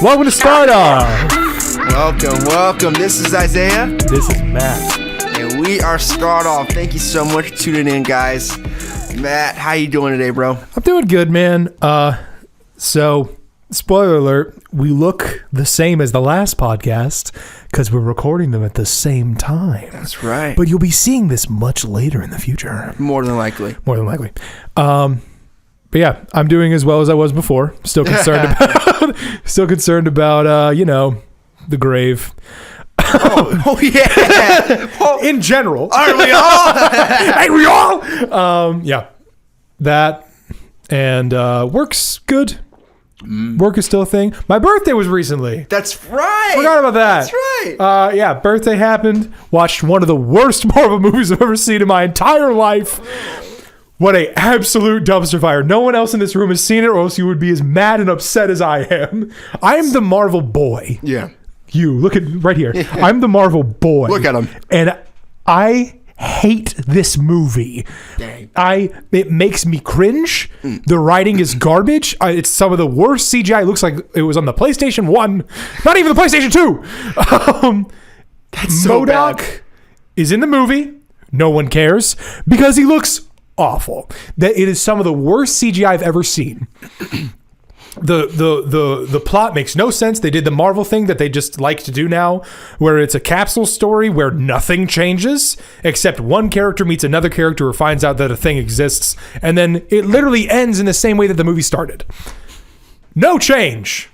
Welcome to StartOff. Welcome. This is Isaiah. This is Matt. And we are StartOff. Thank you so much for tuning in, guys. Matt, how you doing today, bro? I'm doing good, man. So, spoiler alert, we look the same as the last podcast because we're recording them at the same time. That's right. But you'll be seeing this much later in the future. More than likely. But yeah, I'm doing as well as I was before. Still concerned about, the grave. Oh yeah. In general. Aren't we all? Ain't we all? Yeah. That and work's good. Work is still a thing. My birthday was recently. That's right. Forgot about that. That's right. Yeah, birthday happened. Watched one of the worst Marvel movies I've ever seen in my entire life. What a absolute dumpster fire. No one else in this room has seen it, or else you would be as mad and upset as I am. I am the Marvel boy. Yeah. You, look at right here. I'm the Marvel boy. Look at him. And I hate this movie. Dang. It makes me cringe. The writing is garbage. It's some of the worst CGI. It looks like it was on the PlayStation 1. Not even the PlayStation 2. That's so MODOK bad. is in the movie. No one cares because he looks awful. That it is some of the worst CGI I've ever seen. The plot makes no sense. They did the Marvel thing that they just like to do now, where it's a capsule story where nothing changes except one character meets another character or finds out that a thing exists, and then it literally ends in the same way that the movie started. No change.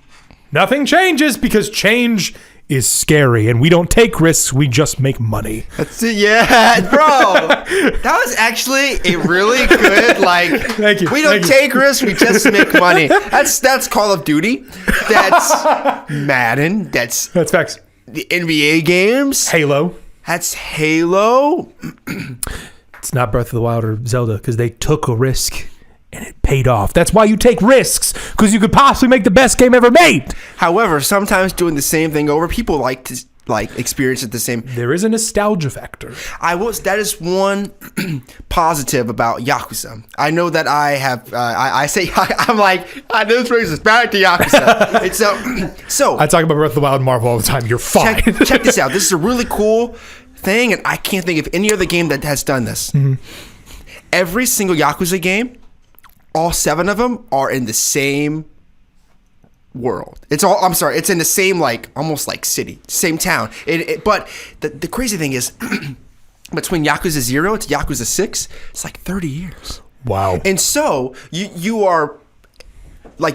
Nothing changes because change is scary, and we don't take risks, we just make money. That's it, yeah, bro. That was actually a really good, Thank you. We don't take risks, we just make money. That's Call of Duty. That's Madden. That's facts. The NBA games. Halo. That's Halo. It's not Breath of the Wild or Zelda because they took a risk and it paid off. That's why you take risks, because you could possibly make the best game ever made. However, sometimes doing the same thing over, people like to experience it the same. There is a nostalgia factor. That is one positive about Yakuza. I know that I have. I know this brings us back to Yakuza. So I talk about Breath of the Wild and Marvel all the time. You're fine. Check this out. This is a really cool thing, and I can't think of any other game that has done this. Mm-hmm. Every single Yakuza game, all 7 of them are in the same world. It's in the same, almost like city, same town. But the crazy thing is, between Yakuza 0 to Yakuza 6, it's like 30 years. Wow. And so you are,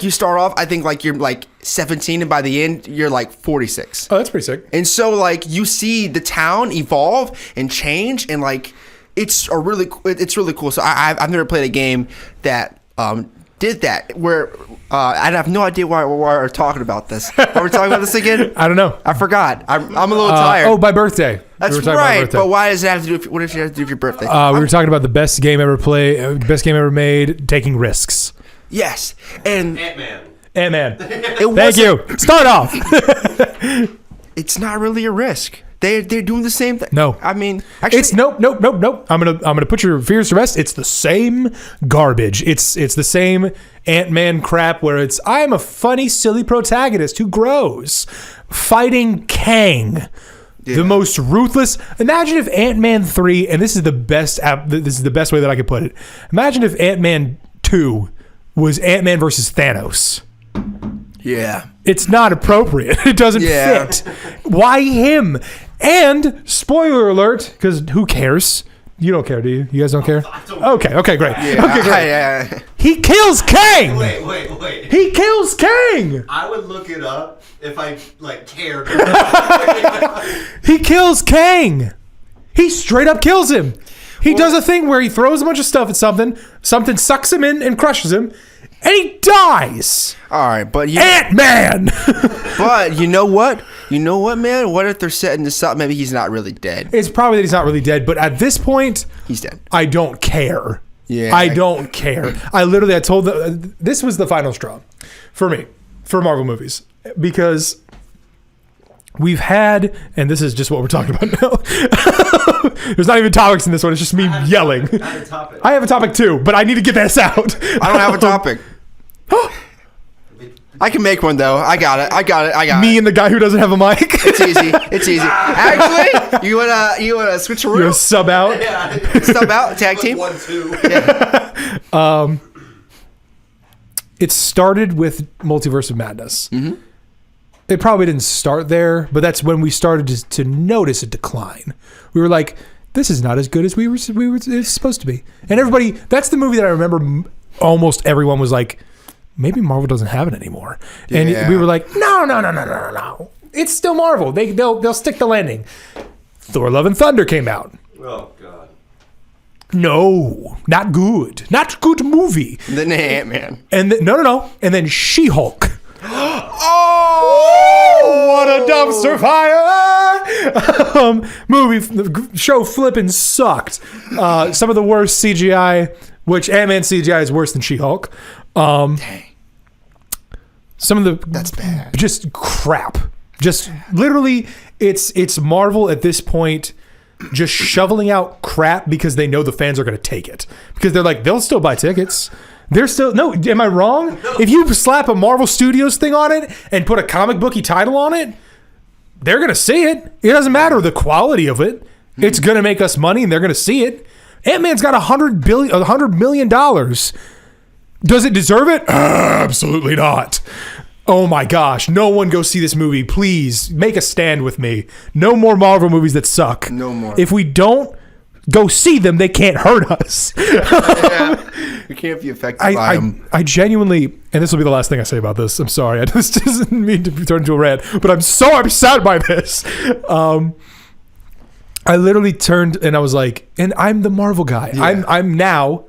you start off, I think you're 17, and by the end you're 46. Oh, that's pretty sick. And so you see the town evolve and change, and it's really cool. So I've never played a game that did that, where I have no idea why we're talking about this. Are we talking about this again? I don't know. I forgot. I'm a little tired. My birthday. That's right. But why does it have to do? What if you have to do with your birthday? We were talking about the best game ever played, best game ever made, taking risks. Yes, and Ant-Man. Thank you. Start off. It's not really a risk. They're doing the same thing. No, I mean, actually, it's nope. I'm gonna put your fears to rest. It's the same garbage. It's the same Ant-Man crap where I'm a funny, silly protagonist who grows, fighting Kang, the most ruthless. Imagine if Ant-Man 3, and this is the best way that I could put it. Imagine if Ant-Man 2 was Ant-Man versus Thanos. Yeah. It's not appropriate. It doesn't fit. Why him? And spoiler alert, because who cares? You don't care, do you? You guys don't care? Okay, great. Yeah, okay, great. Yeah. He kills Kang. Wait. He kills Kang. I would look it up if I cared. He kills Kang. He straight up kills him. He does a thing where he throws a bunch of stuff at something sucks him in and crushes him, and he dies. All right, but Ant-Man. But you know what? You know what, man? What if they're setting this up? Maybe he's not really dead. It's probably that he's not really dead, but at this point, he's dead. I don't care. Yeah, I don't care. I told this was the final straw for me for Marvel movies, because we've had, and this is just what we're talking about now. There's not even topics in this one. It's just me yelling. I have a topic. I have a topic too, but I need to get this out. I don't have a topic. I can make one though. I got it. Me and the guy who doesn't have a mic. It's easy. Actually, you wanna switch a You're rule? a sub out. Yeah. Sub out, tag team. 1-2. It started with Multiverse of Madness. Mm-hmm. It probably didn't start there, but that's when we started to notice a decline. We were like, this is not as good as we were it's supposed to be. And everybody, that's the movie that I remember almost everyone was like, maybe Marvel doesn't have it anymore. And Yeah. we were like, no. It's still Marvel. They'll stick the landing. Thor Love and Thunder came out. Oh God. No, not good. Not good movie. Then Ant-Man. And no. And then She-Hulk. Oh, What a dumpster fire! Movie, the show flipping sucked. Some of the worst CGI, which Ant-Man CGI is worse than She-Hulk. Dang. Some of the That's bad. just crap. Just literally, it's Marvel at this point, just shoveling out crap because they know the fans are going to take it. Because they're like, they'll still buy tickets. They're still no. Am I wrong? If you slap a Marvel Studios thing on it and put a comic booky title on it, they're gonna see it. It doesn't matter the quality of it. It's gonna make us money, and they're gonna see it. Ant-Man's got $100 million. Does it deserve it? Absolutely not. Oh my gosh! No one go see this movie, please. Make a stand with me. No more Marvel movies that suck. No more. If we don't go see them, they can't hurt us. We can't be affected by them. I genuinely, and this will be the last thing I say about this. I'm sorry. I just doesn't mean to turn into a rant, but I'm so upset by this. I literally turned and I was like, and I'm the Marvel guy. Yeah. I'm now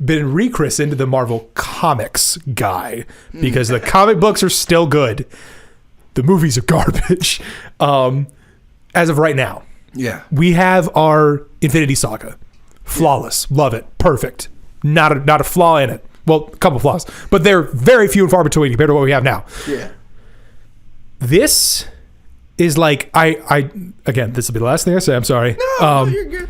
been rechristened the Marvel Comics guy because the comic books are still good. The movies are garbage. As of right now. Yeah. We have our Infinity Saga. Flawless. Love it. Perfect. Not a flaw in it. Well, a couple flaws. But they're very few and far between compared to what we have now. Yeah. This is like, I again, this will be the last thing I say. I'm sorry. No, you're good.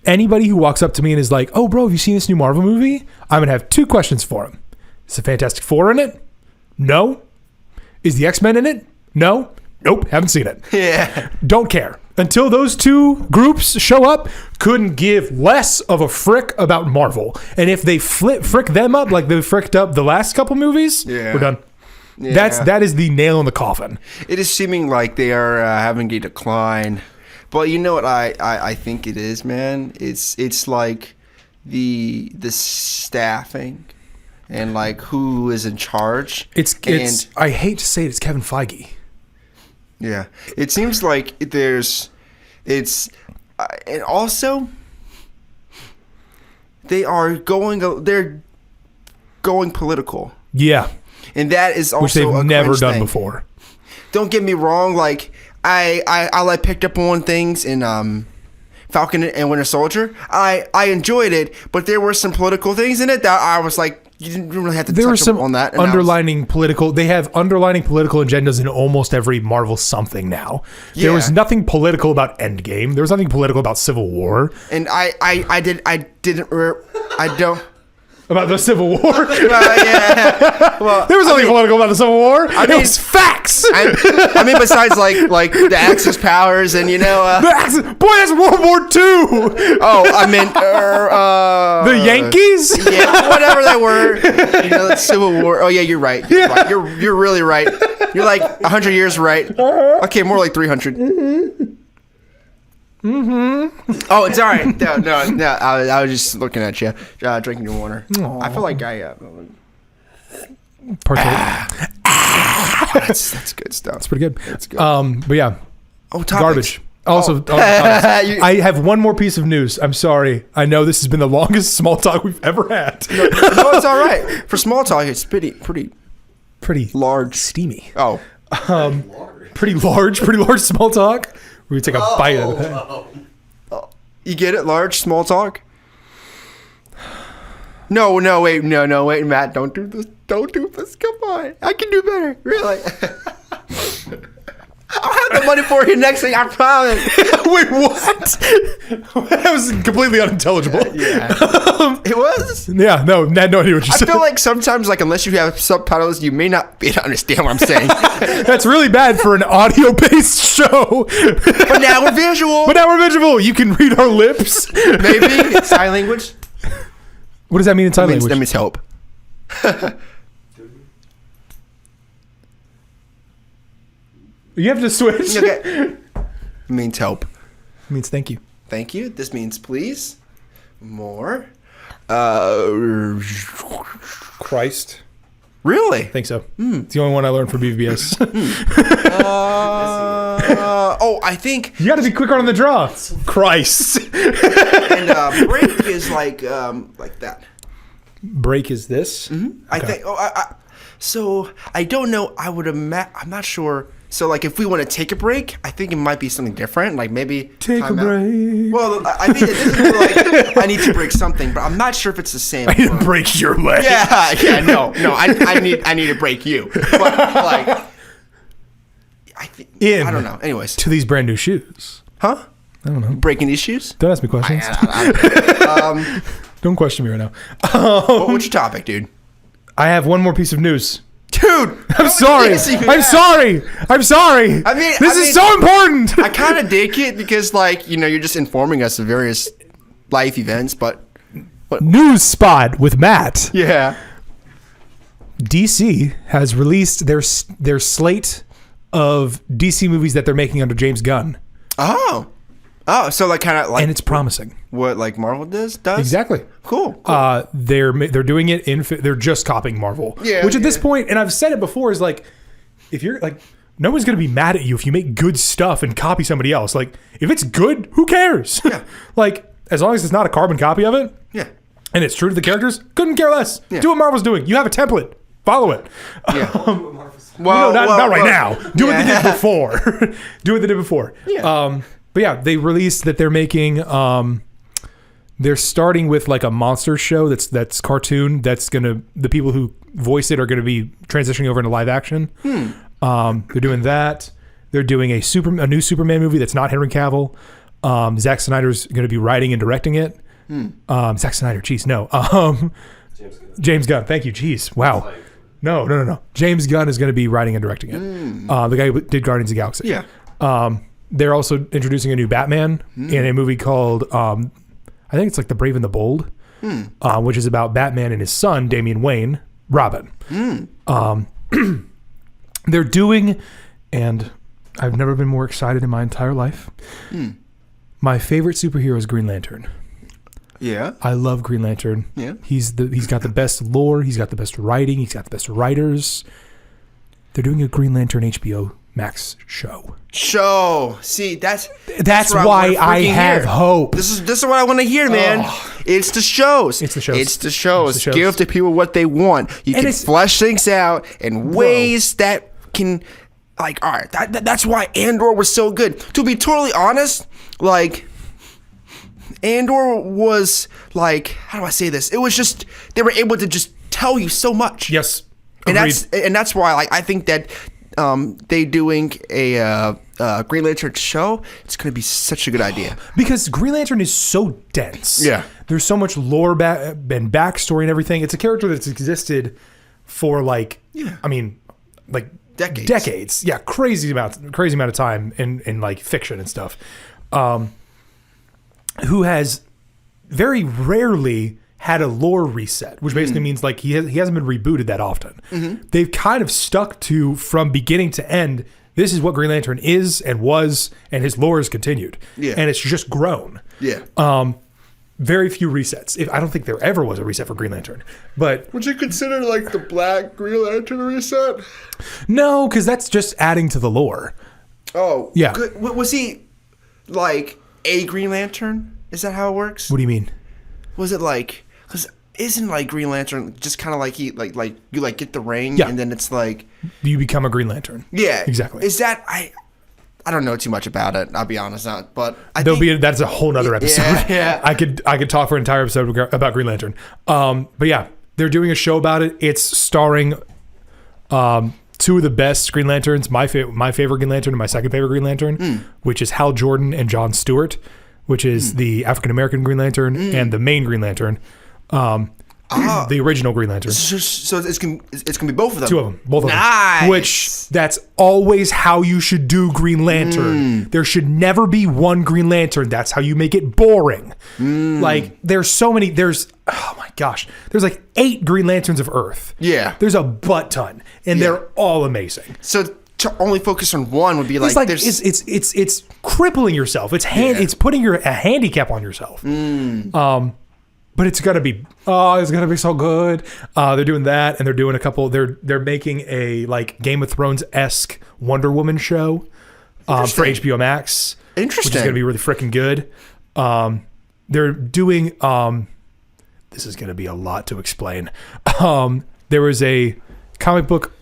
Anybody who walks up to me and is like, oh, bro, have you seen this new Marvel movie? I'm going to have two questions for him. Is the Fantastic Four in it? No. Is the X-Men in it? No. Nope, haven't seen it. Yeah. Don't care. Until those two groups show up, couldn't give less of a frick about Marvel. And if they frick them up like they fricked up the last couple movies, we're done. Yeah. That is the nail in the coffin. It is seeming like they are having a decline. But you know what I think it is, man? It's like the staffing and like who is in charge. It's I hate to say it, it's Kevin Feige. Yeah, it seems like and also they're going political. Yeah, and that is also which they've a never cringe done thing. before. Don't get me wrong, like I picked up on things in Falcon and Winter Soldier. I enjoyed it, but there were some political things in it that I was like, you didn't really have to There were touch some on that. underlining political. They have underlining political agendas in almost every Marvel something now. There was Yeah. nothing political about Endgame. There was nothing political about Civil War. And I don't. About the Civil War. Yeah. Well, There was nothing political about the Civil War. It mean- was facts. I mean, besides like the Axis powers and Boy, that's World War II. oh, I meant The Yankees. yeah, whatever they were. You know, the Civil War. Oh yeah, you're right. You're really right. You're like 100 years right. Okay, more like 300. Oh, it's all right. No. I was just looking at you, drinking your water. I feel like that's good stuff. That's pretty good. That's good. But yeah, Oh, topics. garbage. Also, I have one more piece of news. I'm sorry. I know this has been the longest small talk we've ever had. No, it's all right. For small talk, it's pretty large, steamy. Oh, Pretty large small talk. We take a bite out of that. you get it? Large small talk. No, wait, Matt, don't do this. Don't do this. Come on, I can do better. Really. I don't have the have money for you next week. I promise. Wait, what? That was completely unintelligible. Yeah. It was. Yeah, no, had no idea what you I said. feel like sometimes, like, unless you have subtitles, you may not be able to understand what I'm saying. That's really bad for an audio-based show. But now we're visual. But now we're visual. You can read our lips. Maybe sign language. What does that mean in sign language? That means help. You have to switch. Okay. It means help. It means thank you. Thank you. This means please. More. Christ. Really? I think so. It's the only one I learned from BVBS. I think. You got to be quicker on the draw. Christ. And break is like that. Break is this? I think. So I don't know. I would imagine. I'm not sure. So like, if we want to take a break, I think it might be something different. Like maybe Take a time out. break. Well, I think this is more like I need to break something, but I'm not sure if it's the same. I need to break your leg. Yeah. No. I need to break you. But like, I don't know. Anyways, To these brand new shoes. huh? I don't know. Breaking these shoes? Don't ask me questions. Don't question me right now. What's your topic, dude? I have one more piece of news. Dude, I'm sorry. I'm sorry. I mean, this is so important. I kind of dig it because, like, you're just informing us of various life events, but News spot with Matt. yeah. DC has released their slate of DC movies that they're making under James Gunn, Oh, so like kind of like and it's promising. what like Marvel does? Exactly. Cool. They're doing it they're just copying Marvel. Yeah, Which at this point, and I've said it before, is like, if you're like, no one's gonna be mad at you if you make good stuff and copy somebody else. Like, if it's good, who cares? Yeah. Like, as long as it's not a carbon copy of it, Yeah. and it's true to the characters, couldn't care less. Yeah. Do what Marvel's doing. You have a template. Follow it. Yeah. Well, not right now. Do what they yeah. did before. Do what they did before. Yeah. But yeah, they released that they're making. They're starting with like a monster show that's cartoon. That's the people who voice it are gonna be transitioning over into live action. They're doing that. They're doing a new Superman movie that's not Henry Cavill. Zack Snyder's gonna be writing and directing it. Zack Snyder, jeez, no. James Gunn. Thank you, jeez, wow. No. James Gunn is going to be writing and directing it. The guy who did Guardians of the Galaxy. Yeah. They're also introducing a new Batman in a movie called, I think it's like The Brave and the Bold, which is about Batman and his son, Damian Wayne, Robin. They're doing, and I've never been more excited in my entire life. My favorite superhero is Green Lantern. Yeah. I love Green Lantern. Yeah. He's got the best lore. He's got the best writing. He's got the best writers. They're doing a Green Lantern HBO Max show. See, that's why I have hope. This is what I want to hear, man. It's the shows. It's the shows. It's the shows. It's the shows. Give the people what they want. You And can it's- flesh things out in ways that can, like, all right. That's why Andor was so good. To be totally honest, like, Andor was like, how do I say this? It was just they were able to just tell you so much. Yes. And Agreed. that's why, like, I think that they doing a Green Lantern show, it's going to be such a good idea. Because Green Lantern is so dense. Yeah. There's so much lore and backstory and everything. It's a character that's existed for like, I mean, like decades. Yeah, crazy amount of time in like fiction and stuff. Who has very rarely had a lore reset, which basically means like he hasn't been rebooted that often. They've kind of stuck to, from beginning to end, this is what Green Lantern is and was, and his lore has continued. Yeah. And it's just grown. Yeah. Very few resets. I don't think there ever was a reset for Green Lantern. But Would you consider, like, the Black Green Lantern reset? no, because that's just adding to the lore. Oh. Yeah. Good. Was he, like, a Green Lantern? Is that how it works? What do you mean? Was it like, because isn't like Green Lantern just kind of like he like you like get the ring Yeah. and then it's like, You become a Green Lantern. yeah, Exactly. Is that I don't know too much about it. I'll be honest, but I think, That's a whole nother episode. Yeah. I could talk for an entire episode about Green Lantern. But yeah, they're doing a show about it. It's starring two of the best Green Lanterns. My favorite Green Lantern and my second favorite Green Lantern, which is Hal Jordan and John Stewart, which is the African American Green Lantern and the main Green Lantern. The original Green Lantern. So it's gonna be both of them. Two of them. Both of Nice. them. Which, that's always how you should do Green Lantern. There should never be one Green Lantern. That's how you make it boring. Like, there's so many, oh my gosh. There's like 8 Green Lanterns of Earth. Yeah. There's a butt ton. And they're all amazing. So to only focus on one would be like, it's crippling yourself. It's putting a handicap on yourself. But it's gonna be so good. They're doing that, and they're doing a couple. They're making a like Game of Thrones-esque Wonder Woman show for HBO Max. Interesting. Which is gonna be really freaking good. They're doing. This is gonna be a lot to explain. There was a comic book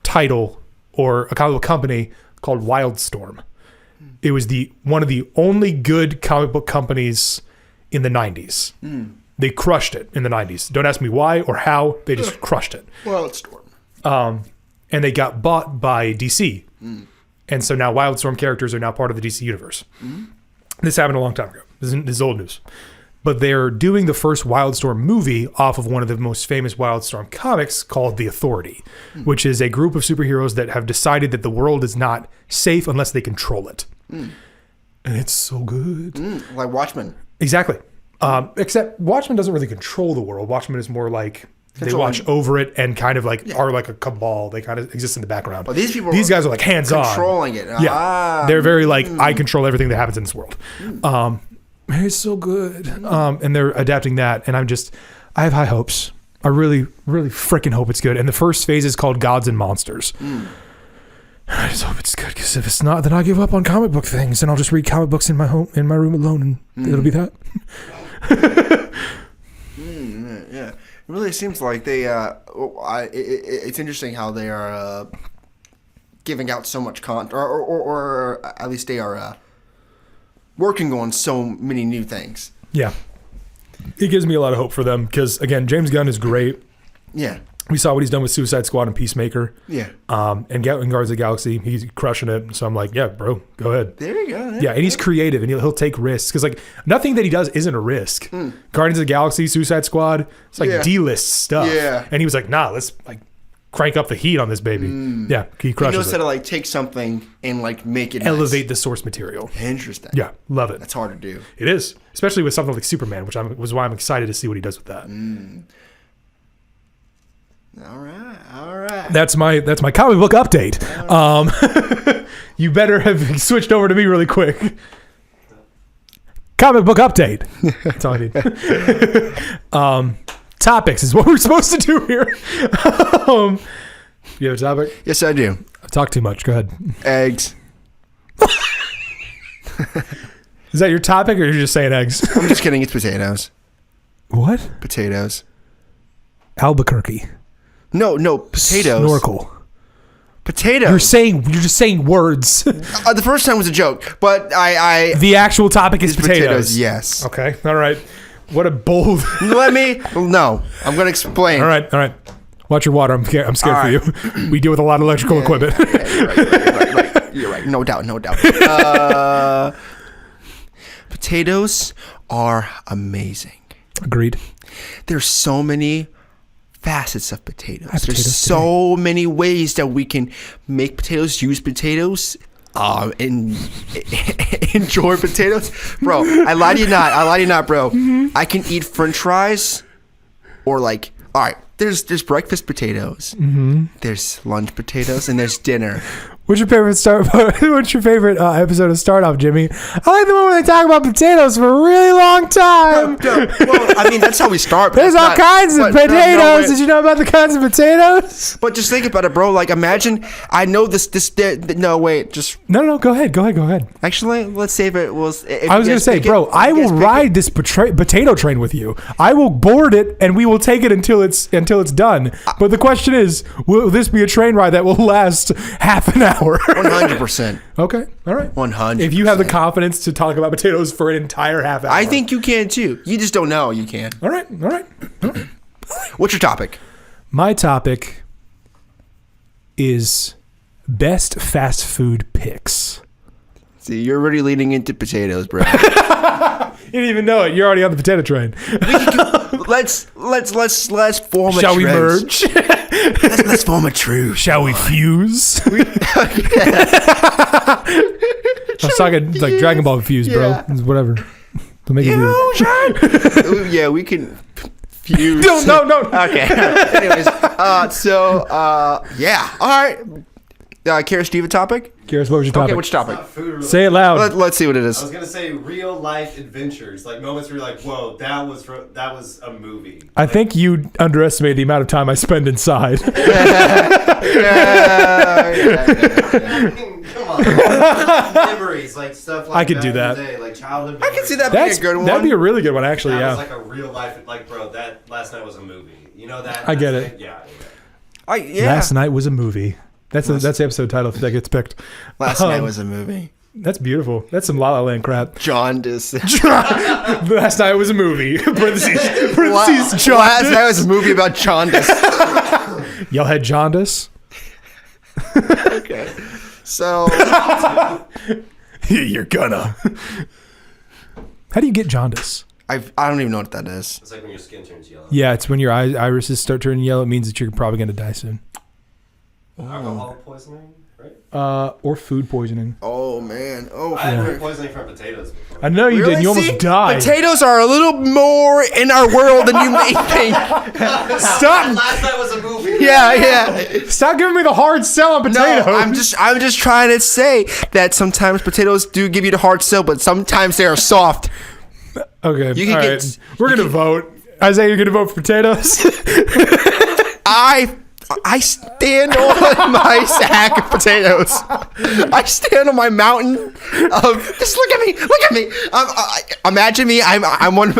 title or a comic book company called Wildstorm. It was one of the only good comic book companies in the 90s. They crushed it in the 90s. Don't ask me why or how. They just crushed it. Wildstorm. And they got bought by DC. And so now Wildstorm characters are now part of the DC universe. This happened a long time ago. This is old news. But they're doing the first Wildstorm movie off of one of the most famous Wildstorm comics called The Authority, which is a group of superheroes that have decided that the world is not safe unless they control it. And it's so good. Like Watchmen. Exactly. Except Watchmen doesn't really control the world. Watchmen is more like they watch over it and kind of like are like a cabal. They kind of exist in the background. Well, these guys are like hands-on. Controlling it. Yeah. They're very like, I control everything that happens in this world. It's so good. And they're adapting that. And I have high hopes. I really, really freaking hope it's good. And the first phase is called Gods and Monsters. I just hope it's good, because if it's not, then I give up on comic book things and I'll just read comic books in my room alone, and it'll be that. Yeah, it really seems like they. It's interesting how they are giving out so much content, or at least they are working on so many new things. Yeah, it gives me a lot of hope for them because, again, James Gunn is great. Yeah. We saw what he's done with Suicide Squad and Peacemaker. Yeah. And Guardians of the Galaxy, he's crushing it. So I'm like, yeah, bro, go ahead. There you go. Yeah, and he's creative, and he'll take risks. Because, like, nothing that he does isn't a risk. Guardians of the Galaxy, Suicide Squad, it's like D-list stuff. Yeah. And he was like, nah, let's, like, crank up the heat on this baby. Yeah, he crushes He knows it. how to, like, take something and, like, make it Elevate nice. the source material. Interesting. Yeah, love it. That's hard to do. It is. Especially with something like Superman, which was why I'm excited to see what he does with that. All right. That's my comic book update. You better have switched over to me really quick. Comic book update. That's all I need. Topics is what we're supposed to do here. You have a topic? Yes, I do. I've talked too much. Go ahead. Eggs. Is that your topic, or you're just saying eggs? I'm just kidding. It's potatoes. What? Potatoes. Albuquerque. No, potatoes. Snorkel. Potatoes. You're just saying words. The first time was a joke, but The actual topic is potatoes. Yes. Okay. All right. What a bold. Let me. No, I'm going to explain. All right. Watch your water. I'm scared for you. We deal with a lot of electrical equipment. Right. You're right. No doubt. Potatoes are amazing. Agreed. There's so many facets of potatoes. There's potatoes so many ways that we can make potatoes, use potatoes, and enjoy potatoes. Bro, I lie to you not, bro. I can eat French fries, or like, all right, there's breakfast potatoes, there's lunch potatoes, and there's dinner. What's your favorite episode of StartOff, Jimmy? I like the one where they talk about potatoes for a really long time. Well, I mean, that's how we start. There's all kinds of potatoes. Did you know about the kinds of potatoes? But just think about it, bro. Like, imagine. I know this. No, wait. Just no. Go ahead. Actually, let's save it. I was gonna say, bro, I will ride this potato train with you. I will board it, and we will take it until it's done. But the question is, will this be a train ride that will last half an hour? 100%. Okay. All right. 100%. If you have the confidence to talk about potatoes for an entire half hour. I think you can too. You just don't know you can. All right. What's your topic? My topic is best fast food picks. See, you're already leaning into potatoes, bro. You didn't even know it. You're already on the potato train. let's form a Shall we trend. merge? Let's form a truce. Shall we fuse? I was talking like Dragon Ball fuse, bro. Yeah. It's whatever. Don't make it weird. Yeah, we can fuse. No. Okay. Anyways, yeah. All right. Karis, do you have a topic? Karis, what was your topic? Okay, which topic? Not food related. Say it loud. Let's see what it I was is. gonna say real life adventures, like moments where you're like, "Whoa, that was a movie." I think you underestimate the amount of time I spend inside. I mean, come on, memories, like stuff like I could back do in the that. day, like childhood. I can see that being a good one. That'd be a really good one, actually. That Yeah. was like a real life, like bro. That last night was a movie. You know that? I get that's it. Yeah. Last night was a movie. That's the episode title that gets picked. Last night was a movie. That's beautiful. That's some La La Land crap. Jaundice. Last night was a movie. parentheses Last jaundice. night was a movie about jaundice. Y'all had jaundice? Okay. So. You're gonna. How do you get jaundice? I don't even know what that is. It's like when your skin turns yellow. Yeah, it's when your irises start turning yellow. It means that you're probably going to die soon. Alcohol poisoning, right? Or food poisoning. Oh, man. Oh, I had food poisoning from potatoes before. I know you Really? did. You almost See? died. Potatoes are a little more in our world than you may think. Stop! Last night was a movie. Yeah. Stop giving me the hard sell on No, potatoes. I'm just trying to say that sometimes potatoes do give you the hard sell, but sometimes they are soft. Okay, You can all get- right. We're going to vote. Isaiah, you're going to vote for potatoes? I stand on my sack of potatoes. I stand on my mountain of. Just look at me. Imagine me. I'm on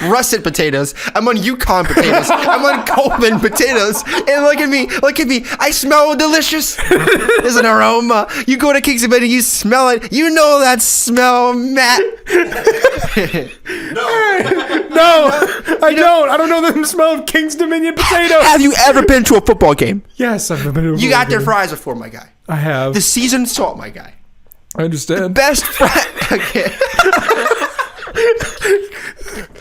russet potatoes. I'm on Yukon potatoes. I'm on Coleman potatoes. And look at me. I smell delicious. There's an aroma. You go to King's Bed and you smell it. You know that smell, Matt. No, I don't. I don't know the smell of King's Dominion potatoes. Have you ever been to a football game? Yes, I've been to a You got their game. fries before, my guy. I have. The seasoned salt, my guy. I understand. Best fry. Okay.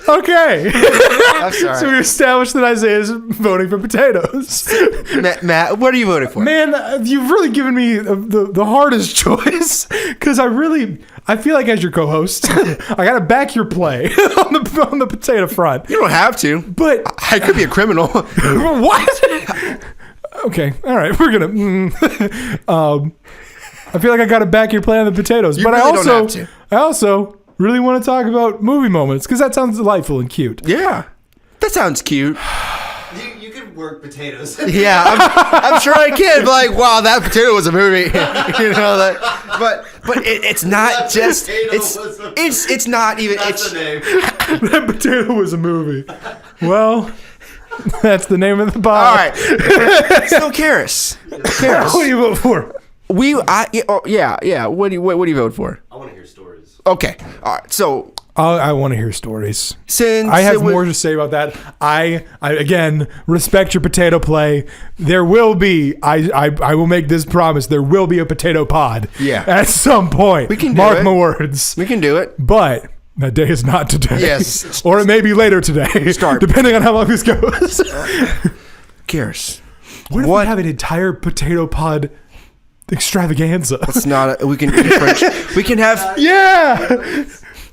Okay. I'm sorry. So we established that Isaiah is voting for potatoes. Matt, what are you voting for? Man, you've really given me the hardest choice because I feel like as your co-host, I gotta back your play on the potato front. You don't have to. But I could be a criminal. what? Okay, all right, we're gonna. I feel like I gotta back your play on the potatoes, but really I also really want to talk about movie moments because that sounds delightful and cute. Yeah. That sounds cute. You could work potatoes. Yeah, I'm sure I can. But like, wow, that potato was a movie. You know that. But it's not That just. potato was a- It's not even. That's It's the name. That potato was a movie. Well, that's the name of the all pod. right. So Karis, What do you vote for? yeah. What do you vote for? I want to hear stories. Okay. All right. So I want to hear stories. since I have it was- more to say about that. I again respect your potato play. There will be. I will make this promise. There will be a potato pod. Yeah. At some point. We can do mark it. my words. we can do it. But that day is not today. Yes. Or it may be later today. Start. Depending on how long this goes. Karis, What if we have an entire potato pod extravaganza? it's not. We can eat French. We can have. Yeah.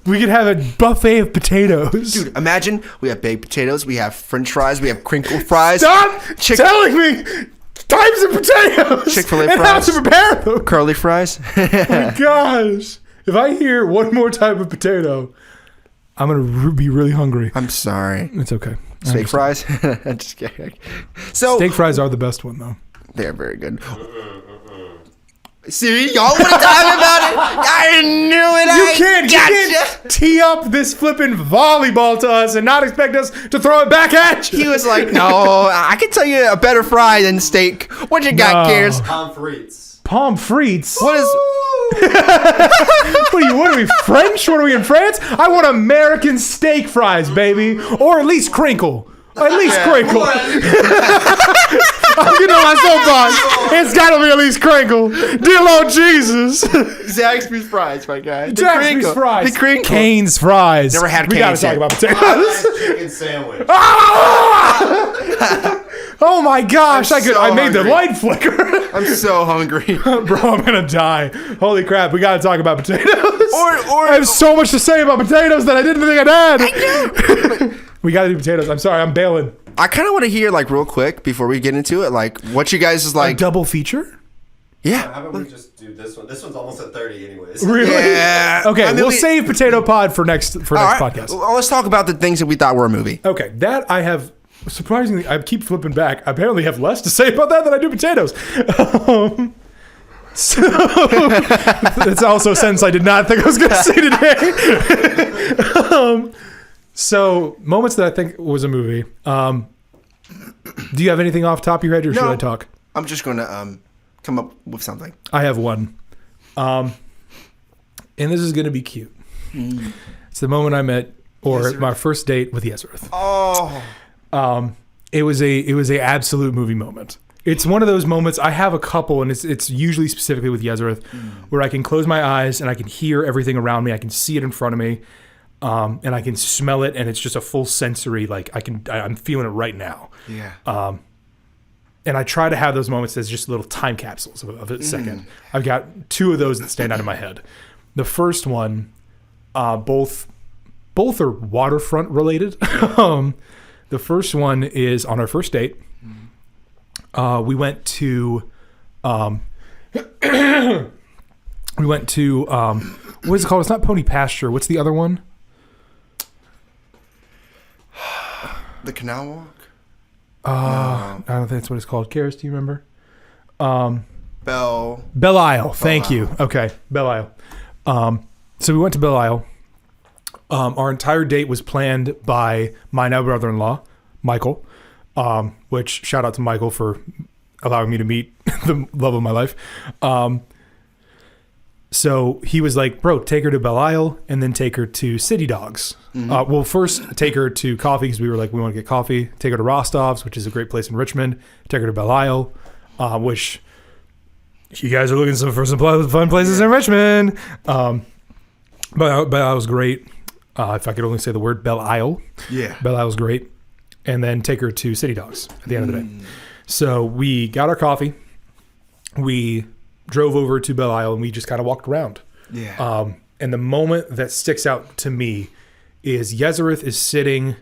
We could have a buffet of potatoes. Dude, imagine we have baked potatoes, we have French fries, we have crinkle fries. Stop telling me types of potatoes. Chick-fil-A and how fries. to prepare them. Curly fries. Gosh, if I hear one more type of potato, I'm gonna be really hungry. I'm sorry. It's okay. I Steak understand. fries. I'm just kidding. So Steak fries are the best one though. they're very good. See, y'all want to talk about it? I knew it. You can't tee up this flipping volleyball to us and not expect us to throw it back at you. He was like, "No, I can tell you a better fry than steak. What you got, No. Karis? Pommes frites. Pommes frites. What is? What are we, French? What are we in France? I want American steak fries, baby. Or at least crinkle. At least crinkle. I'm getting on my soapbox. It's got to be at least crinkle. Dear Lord Jesus. Zaxby's fries, my guy. The Zaxby's crinkle. fries. The crinkle. Cane's fries. Never had We got to Cane's talk yet. about potatoes. Popeyes chicken sandwich. Oh my gosh! I'm so I made the hungry. light flicker. I'm so hungry. Bro, I'm gonna die. Holy crap, we gotta talk about potatoes. Or I have so much to say about potatoes that I didn't think I'd had. We gotta do potatoes. I'm sorry, I'm bailing. I kind of want to hear, like, real quick before we get into it, like, what you guys is like. Double feature? Yeah. How about we just do this one? This one's almost at 30 anyways. Really? Yeah. Okay, I mean, we'll we- save Potato Pod for next All right. podcast. Well, let's talk about the things that we thought were a movie. Okay, that I have surprisingly. I keep flipping back. I apparently have less to say about that than I do potatoes. So it's also a sentence I did not think I was going to say today. So moments that I think was a movie. Do you have anything off the top of your head, or should I talk? I'm just going to come up with something. I have one. And this is going to be cute. It's the moment I met, or Yezereth. my first date with Yezereth. Oh. It was a absolute movie moment. It's one of those moments. I have a couple, and it's usually specifically with Yezereth, where I can close my eyes and I can hear everything around me. I can see it in front of me, and I can smell it, and it's just a full sensory. Like I'm feeling it right now. Yeah. And I try to have those moments as just little time capsules of a second. I've got two of those that stand out in my head. The first one, both are waterfront related. The first one is on our first date. We went to what is it called? It's not Pony Pasture. What's the other one? The Canal Walk? I don't think that's what it's called. Karis, do you remember? Belle Isle. Thank you. Okay, Belle Isle. So we went to Belle Isle. Our entire date was planned by my now brother-in-law, Michael, which shout out to Michael for allowing me to meet the love of my life. So he was like, bro, take her to Belle Isle and then take her to City Dogs. Well, first take her to coffee because we were like, we want to get coffee. Take her to Rostov's, which is a great place in Richmond. Take her to Belle Isle, which you guys are looking for some fun places in Richmond. Belle Isle was great. If I could only say the word Belle Isle. Yeah. Belle Isle was great. And then take her to City Dogs at the end of the day. So we got our coffee. We drove over to Belle Isle and we just kind of walked around. Yeah. And the moment that sticks out to me is Yezereth is sitting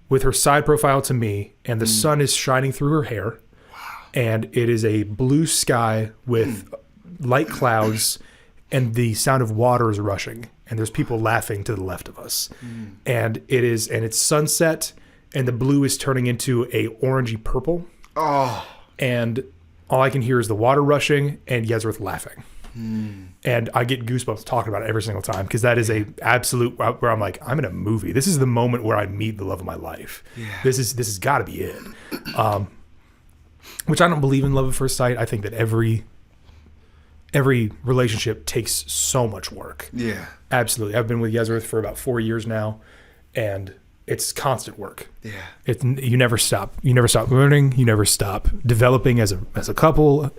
with her side profile to me and the sun is shining through her hair. Wow. And it is a blue sky with light clouds and the sound of water is rushing. And there's people laughing to the left of us. And it's sunset and the blue is turning into a orangey purple. Oh. And all I can hear is the water rushing and Yezereth laughing. And I get goosebumps talking about it every single time because that is a absolute where I'm like, I'm in a movie. This is the moment where I meet the love of my life. Yeah. This has got to be it. Which I don't believe in love at first sight. I think that every relationship takes so much work. Yeah. Absolutely. I've been with Yezereth for about 4 years now, and it's constant work. Yeah. You never stop. You never stop learning. You never stop developing as a couple.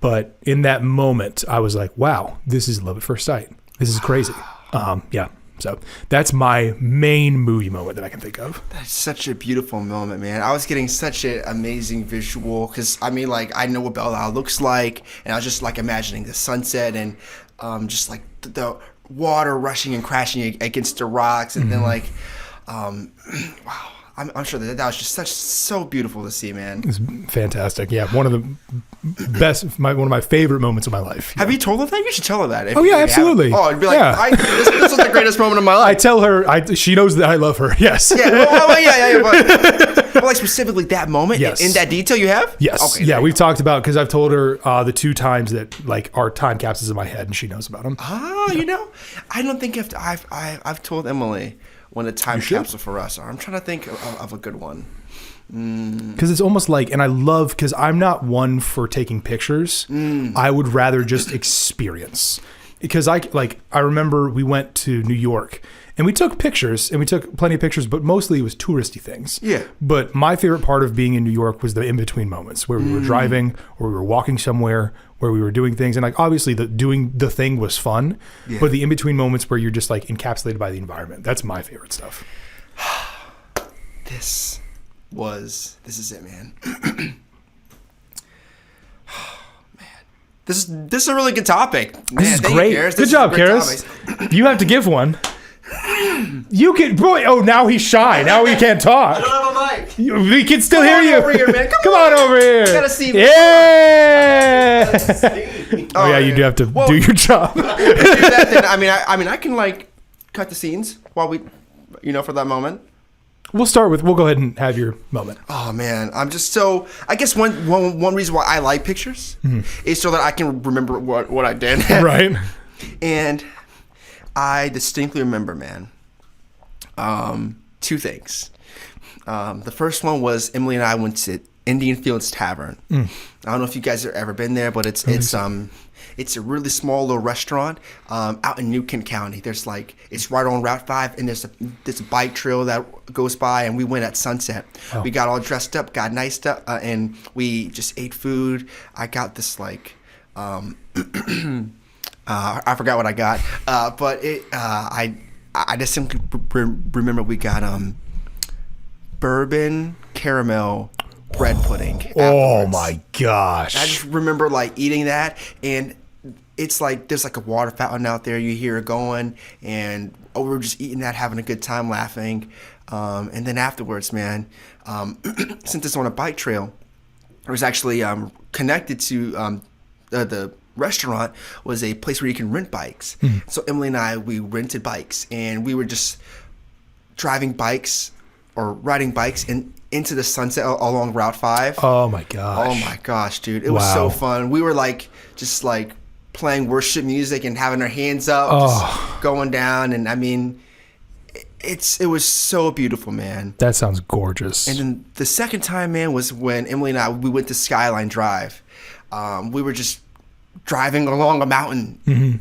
But in that moment, I was like, wow, this is love at first sight. This is crazy. Yeah. So that's my main movie moment that I can think of. That's such a beautiful moment, man. I was getting such an amazing visual because, I mean, like, I know what Belle Isle looks like, and I was just, like, imagining the sunset and just, like, the water rushing and crashing against the rocks, and then, like, wow. I'm sure that was just so beautiful to see, man. It's fantastic. Yeah, one of the best, one of my favorite moments of my life. Have you told her that? You should tell her that. Oh, yeah, absolutely. Oh, I'd be like, Yeah. this was the greatest moment of my I life. tell her, she knows that I love her. Yes. Yeah, but like specifically that moment, Yes. in that detail you have? Yes. Okay, Yeah, there you we've go. talked about, because I've told her the 2 times that like are time capsules in my head, and she knows about them. Oh, you know, I don't think I've told Emily when a time capsule for us are. I'm trying to think of a good one. Because it's almost like, and I love, because I'm not one for taking pictures. I would rather just experience. because I remember we went to New York and we took pictures, and we took plenty of pictures, but mostly it was touristy things. Yeah. But my favorite part of being in New York was the in-between moments where we were driving or we were walking somewhere where we were doing things. And like, obviously doing the thing was fun, but the in-between moments where you're just like encapsulated by the environment. That's my favorite stuff. This is it, man. This is a really good topic. Man, This is great. Good job, Karis. You have to give one. You can, boy. Oh, now he's shy. Now he can't talk. I don't have a mic. We can still hear you. Over here, man. Come on over here. You gotta see me. Yeah. Oh yeah, you yeah. do have to do your job. Do that, then, I mean, I can like cut the scenes while we, for that moment. We'll go ahead and have your moment. Oh man, I'm just so. I guess one reason why I like pictures is so that I can remember what I did. Right. And I distinctly remember, man, two things. The first one was Emily and I went to Indian Fields Tavern. I don't know if you guys have ever been there, but it's a really small little restaurant out in New Kent County. There's it's right on Route 5, and there's a bike trail that goes by, and we went at sunset. Oh. We got all dressed up, got nice up, and we just ate food. I got this I forgot what I got, but I just simply remember we got bourbon caramel bread pudding. Oh afterwards. my gosh. I just remember eating that, and it's there's a water fountain out there. You hear it going, and we were just eating that, having a good time, laughing. And then afterwards, man, since it's on a bike trail, it was actually connected to the restaurant was a place where you can rent bikes. So Emily and I, we rented bikes, and we were just driving bikes or riding bikes into the sunset along Route 5. Oh my gosh. Oh my gosh, dude. It was so fun. We were just playing worship music and having our hands up, just going down. And I mean, it was so beautiful, man. That sounds gorgeous. And then the second time, man, was when Emily and I, we went to Skyline Drive. We were just driving along a mountain, and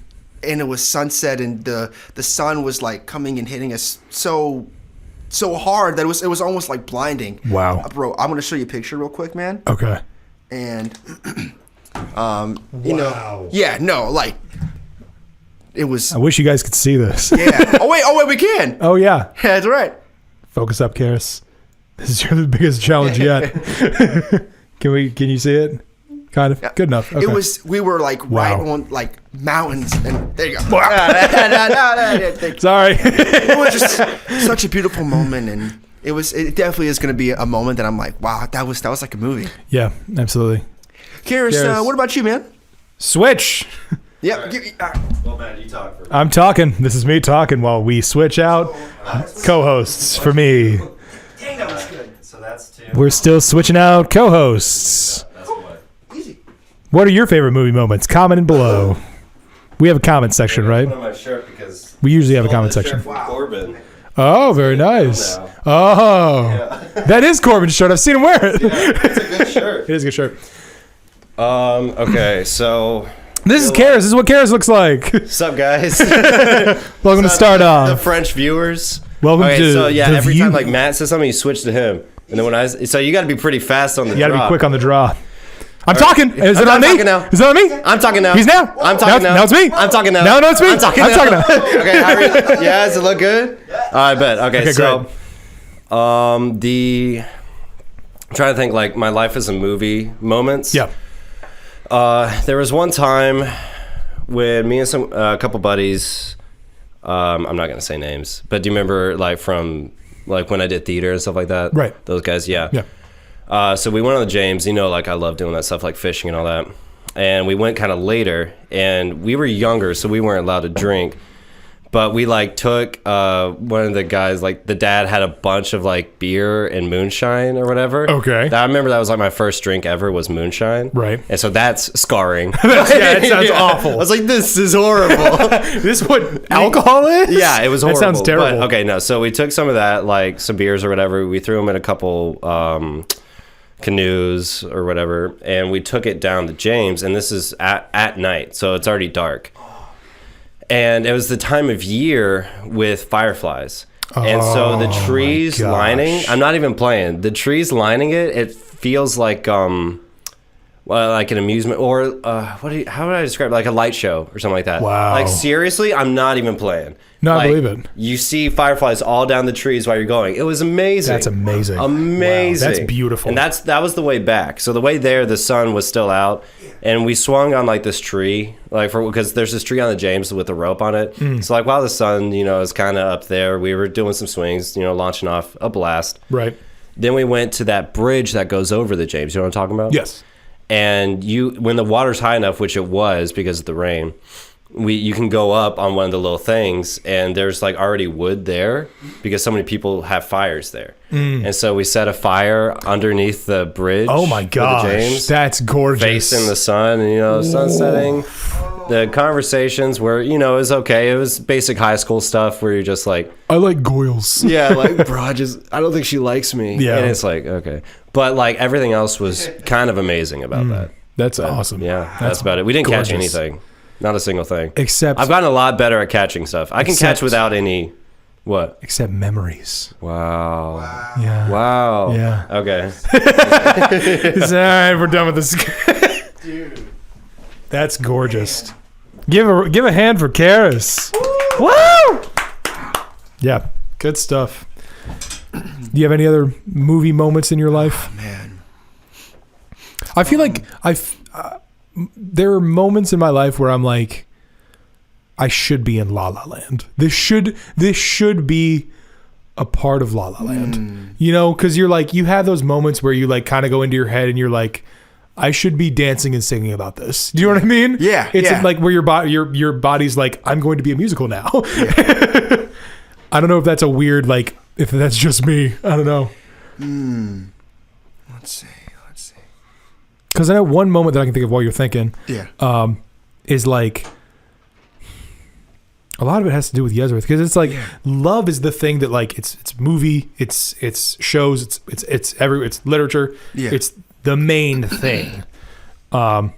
it was sunset, and the sun was coming and hitting us so hard that it was almost blinding. Wow. Bro, I'm gonna show you a picture real quick, man. Okay. And Wow. it was. I wish you guys could see this. Yeah. Oh wait, we can. Oh yeah. That's right. Focus up, Karis. This is the biggest challenge yet. Can you see it? Kind of. Good enough. Okay. We were right on mountains, and there you go. Sorry. It was just such a beautiful moment, and it definitely is going to be a moment that I'm like, wow, that was like a movie. Yeah, absolutely. Karis, what about you, man? Switch. Yep. Well, man, you talk first. I'm talking. This is me talking while we switch out co-hosts for me. Dang, that was good. So that's two. We're still switching out co-hosts. That's what. Easy. What are your favorite movie moments? Comment below. We have a comment section, right? Put on my shirt because We usually have a stole comment this section. shirt from Corbin. Oh, very nice. now. Oh, Yeah. that is Corbin's shirt. I've seen him wear it. It's a good shirt. It is a good shirt. Okay, so This is Karis. This is what Karis looks like. what's up, guys? Welcome to Start The Off. French viewers. Welcome Okay, to so yeah, the every view. time Matt says something, you switch to him, and then so you got to be pretty fast on the. You got to be drop. quick on the draw. I'm talking. Is it I'm on me? talking now. Is it on me? I'm talking now. He's now. I'm talking now. Now it's me. I'm talking now. No, it's me. I'm talking I'm now. talking now. Okay, yeah, does it look good? I bet. Okay, so I'm trying to think my life as a movie moments. Yeah. There was one time when me and a couple buddies, I'm not gonna say names, but do you remember from when I did theater and stuff like that? Right. Those guys, yeah. Yeah. So we went on the James, I love doing that stuff like fishing and all that. And we went kind of later, and we were younger, so we weren't allowed to drink. But we took one of the guys, the dad had a bunch of beer and moonshine or whatever. Okay. I remember that was my first drink ever was moonshine. Right. And so that's scarring. Yeah, it sounds awful. I was like, this is horrible. This is what alcohol is? Yeah, it was horrible. That sounds terrible. But, okay, no. So we took some of that, some beers or whatever. We threw them in a couple canoes or whatever, and we took it down to James. And this is at night, so it's already dark. And it was the time of year with fireflies. And so the trees lining, I'm not even playing, the trees lining it feels like like an amusement or how would I describe it? Like a light show or something like that. Wow. Like seriously, I'm not even playing. No, like, I believe it. You see fireflies all down the trees while you're going. It was amazing. That's amazing. Amazing. Wow, that's beautiful. And that was the way back. So the way there, the sun was still out, and we swung on like this tree, because there's this tree on the James with a rope on it. So like while the sun, is kind of up there, we were doing some swings, launching off a blast. Right. Then we went to that bridge that goes over the James. You know what I'm talking about? Yes. And when the water's high enough, which it was because of the rain, you can go up on one of the little things, and there's like already wood there because so many people have fires there. And so we set a fire underneath the bridge. Oh my gosh, the James, that's gorgeous. Facing the sun, and sun setting. The conversations were, it was okay. It was basic high school stuff where you're just like, I like Goyles. yeah, like bro, I don't think she likes me. Yeah, and it's like okay, but like everything else was kind of amazing about that. That's awesome. Yeah, that's about it. We didn't catch gorgeous. anything. Not a single thing. Except I've gotten a lot better at catching stuff. I can catch without any. What? Except memories. Wow. Yeah. Wow. Yeah. Okay. All right, we're done with this. Dude. That's gorgeous. Give a hand for Karis. Woo! Yeah, good stuff. Do you have any other movie moments in your life? Oh, man. I feel like there are moments in my life where I'm like, I should be in La La Land. This should be a part of La La Land. Because you're like, you have those moments where you like kind of go into your head and you're like, I should be dancing and singing about this. Do you know what I mean? Yeah. It's like where your body's like, I'm going to be a musical now. Yeah. I don't know if that's a weird, like, if that's just me. I don't know. Let's see. Because I know one moment that I can think of while you're thinking. Yeah. Is like a lot of it has to do with Yezrith, because it's like love is the thing that like it's movie, it's shows, it's literature, it's the main thing. You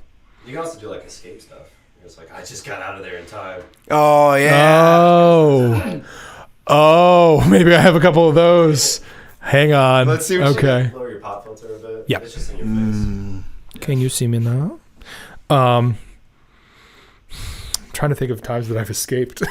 can also do like escape stuff. It's like I just got out of there in time. Oh yeah. Oh, maybe I have a couple of those. Hang on. Let's see what okay. Lower your pop filter a bit. Yeah. It's just in your face. Can you see me now? I'm trying to think of times that I've escaped.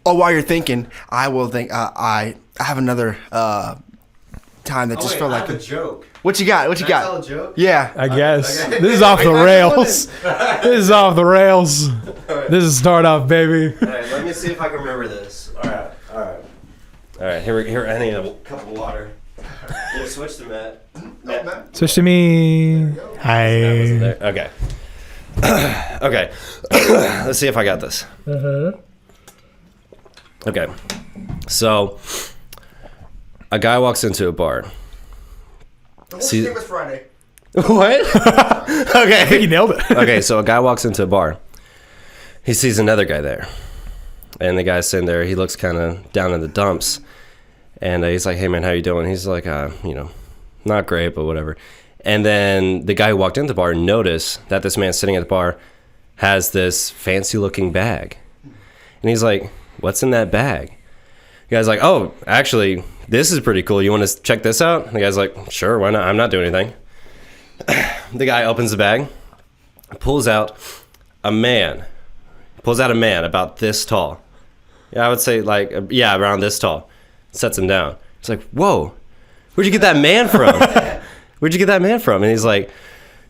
While you're thinking, I will think. I have another time that just felt like a joke. What you got? What you got? Tell a joke? Yeah. I guess. Okay. This is off the rails. This is off the rails. This is StartOff, baby. All right, let me see if I can remember this. All right. Here. I need a cup of water. Yeah, switch to Matt. Switch to me. Hi. Okay. Okay. Let's see if I got this. Okay. So, a guy walks into a bar. See, was Friday. what? I think you nailed it. Okay, so a guy walks into a bar. He sees another guy there. And the guy's sitting there. He looks kind of down in the dumps. And he's like, hey, man, how you doing? He's like, not great, but whatever. And then the guy who walked into the bar noticed that this man sitting at the bar has this fancy-looking bag. And he's like, what's in that bag? The guy's like, oh, actually, this is pretty cool. You want to check this out? And the guy's like, sure, why not? I'm not doing anything. The guy opens the bag, pulls out a man about this tall. Yeah, I would say around this tall. Sets him down. It's like, whoa, where'd you get that man from? Where'd you get that man from? And he's like,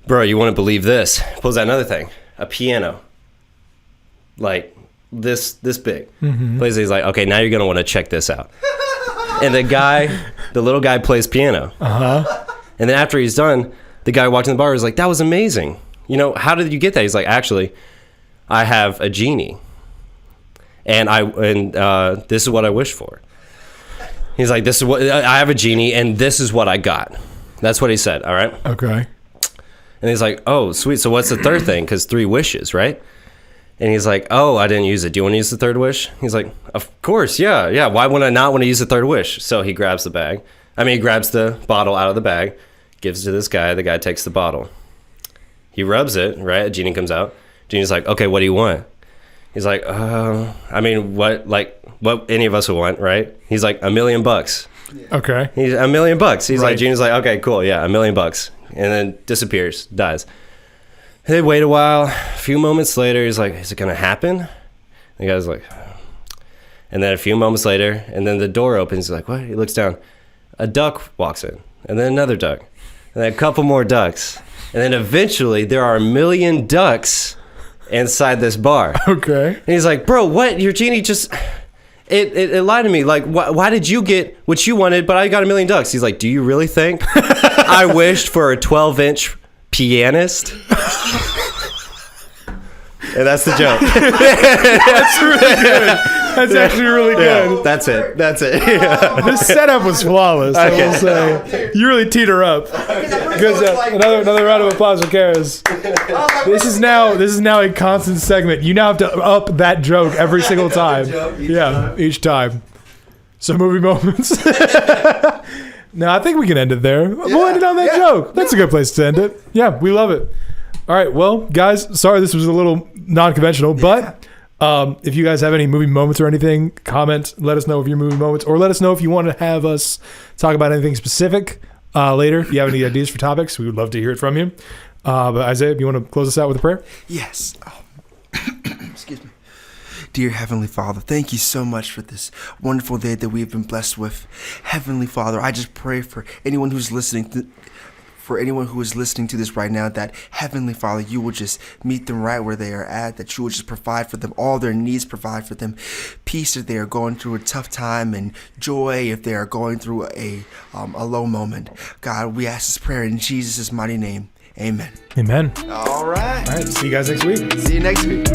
bro, you wouldn't believe this. Pulls out another thing, a piano. Like this big. Plays it, he's like, okay, now you're going to want to check this out. And the little guy plays piano. And then after he's done, the guy watching the bar was like, that was amazing. How did you get that? He's like, actually, I have a genie. And this is what I wish for. He's like, this is what I have a genie, and this is what I got. That's what he said. All right. Okay. And he's like, oh, sweet. So what's the third thing? Because 3 wishes, right? And he's like, oh, I didn't use it. Do you want to use the third wish? He's like, of course. Yeah. Why would I not want to use the third wish? So he grabs he grabs the bottle out of the bag, gives it to this guy. The guy takes the bottle. He rubs it, right? A genie comes out. Genie's like, okay, what do you want? He's like, I mean, what any of us would want, right? He's like, $1 million. Okay. He's $1 million. He's Right. like, Genie's like, okay, cool, yeah, $1 million. And then disappears, dies. They wait a while. A few moments later, he's like, is it gonna happen? The guy's like, and then a few moments later, and then the door opens. He's like, what? He looks down. A duck walks in, and then another duck, and then a couple more ducks, and then eventually there are 1 million ducks inside this bar. Okay. And he's like, bro, what? Your genie just it lied to me. Like, why did you get what you wanted, but I got 1 million ducks? He's like, do you really think I wished for a 12-inch pianist? And that's the joke. That's really good. That's actually really good. Yeah, that's it. Yeah. This setup was flawless. I will say. You really teed her up. Because another round of applause for Karis. This is now a constant segment. You now have to up that joke every single time. Yeah, each time. So movie moments. No, I think we can end it there. We'll end it on that joke. That's a good place to end it. Yeah, we love it. All right, well, guys, sorry this was a little non-conventional, but if you guys have any movie moments or anything, comment, let us know of your movie moments, or let us know if you want to have us talk about anything specific later. If you have any ideas for topics, we would love to hear it from you. But Isaiah, if you want to close us out with a prayer? Yes. Excuse me. Dear Heavenly Father, thank you so much for this wonderful day that we have been blessed with. Heavenly Father, I just pray for anyone who's listening to this right now, that Heavenly Father, you will just meet them right where they are at, that you will just provide for them all their needs, provide for them peace if they are going through a tough time, and joy if they are going through a low moment. God, we ask this prayer in Jesus' mighty name. Amen. Amen. All right. All right, see you guys next week. See you next week.